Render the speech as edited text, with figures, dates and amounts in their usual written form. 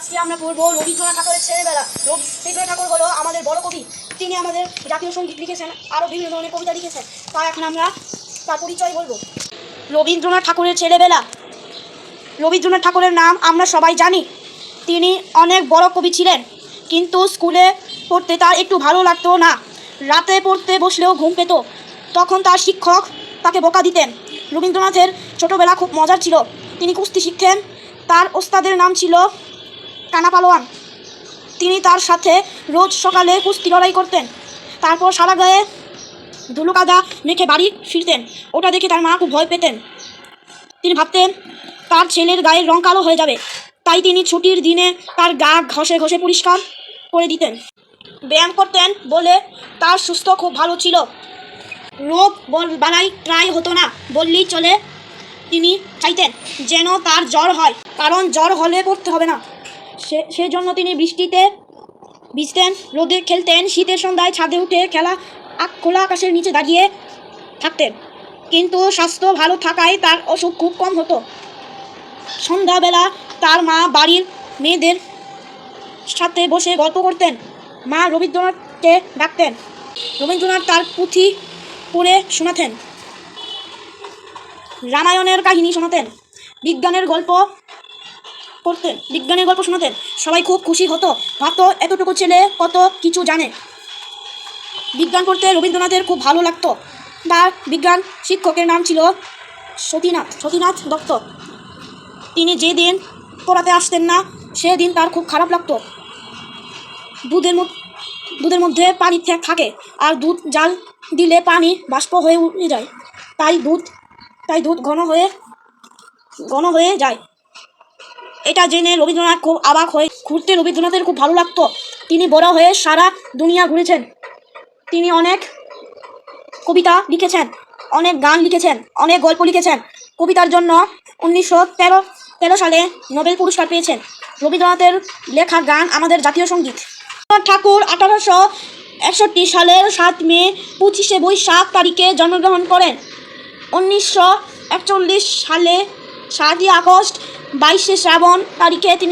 আজকে আমরা পড়বো রবীন্দ্রনাথ ঠাকুরের ছেলেবেলা। রবীন্দ্রনাথ ঠাকুর হলো আমাদের বড় কবি। তিনি আমাদের জাতীয় সঙ্গীত লিখেছেন, আরও বিভিন্ন ধরনের কবিতা লিখেছেন। তাই এখন আমরা তার পরিচয় বলবো। রবীন্দ্রনাথ ঠাকুরের ছেলেবেলা। রবীন্দ্রনাথ ঠাকুরের নাম আমরা সবাই জানি। তিনি অনেক বড় কবি ছিলেন, কিন্তু স্কুলে পড়তে তার একটু ভালো লাগতো না। রাতে পড়তে বসলেও ঘুম পেত। তখন তার শিক্ষক তাকে বকা দিতেন। রবীন্দ্রনাথের ছোটোবেলা খুব মজার ছিল। তিনি কুস্তি শিখতেন। তার ওস্তাদের নাম ছিল কানা পালোয়ান। তিনি তার সাথে রোজ সকালে কুস্তি লড়াই করতেন। তারপর সারা গায়ে ধুলো কাদা মেখে বাড়ি ফিরতেন। ওটা দেখে তার মা খুব ভয় পেতেন। তিনি ভাবতেন তার ছেলের গায়ের রং কালো হয়ে যাবে। তাই তিনি ছুটির দিনে তার গা ঘষে ঘষে পরিষ্কার করে দিতেন। ব্যায়াম করতেন বলে তার সুস্থ খুব ভালো ছিল। রোগ বালাই প্রায় হতো না বললেই চলে। তিনি চাইতেন যেন তার জ্বর হয়, কারণ জ্বর হলে পড়তে হবে না। সেজন্য তিনি বৃষ্টিতে ভিজতেন, রোদে খেলতেন, শীতের সন্ধ্যায় ছাদে উঠে খোলা আকাশের নিচে দাঁড়িয়ে থাকতেন। কিন্তু স্বাস্থ্য ভালো থাকায় তার অসুখ খুব কম হতো। সন্ধ্যাবেলা তার মা বাড়ির মেয়েদের সাথে বসে গল্প করতেন। মা রবীন্দ্রনাথকে ডাকতেন। রবীন্দ্রনাথ তার পুঁথি পড়ে শোনাতেন, রামায়ণের কাহিনী শোনাতেন, বিজ্ঞানের গল্প শোনাতেন। সবাই খুব খুশি হতো, ভাবতো এতটুকু ছেলে কত কিছু জানে। বিজ্ঞান পড়তে রবীন্দ্রনাথের খুব ভালো লাগতো। তার বিজ্ঞান শিক্ষকের নাম ছিল সতীনাথ দত্ত। তিনি যেদিন পড়াতে আসতেন না, সেদিন তার খুব খারাপ লাগতো। দুধের মধ্যে পানি থাকে, আর দুধ জাল দিলে পানি বাষ্প হয়ে উঠে যায়। তাই দুধ ঘন হয়ে যায়। এটা জেনে রবীন্দ্রনাথ খুব অবাক হয়ে ঘুরতে রবীন্দ্রনাথের খুব ভালো লাগতো। তিনি বড় হয়ে সারা দুনিয়া ঘুরেছেন। তিনি অনেক কবিতা লিখেছেন, অনেক গান লিখেছেন, অনেক গল্প লিখেছেন। কবিতার জন্য 1913 সালে নোবেল পুরস্কার পেয়েছেন। রবীন্দ্রনাথের লেখা গান আমাদের জাতীয় সঙ্গীত। ঠাকুর 1861 সালের 7 মে 25 বৈশাখ তারিখে জন্মগ্রহণ করেন। 1941 সালে 7 আগস্ট 22 শ্রাবণ তারিখে তিনি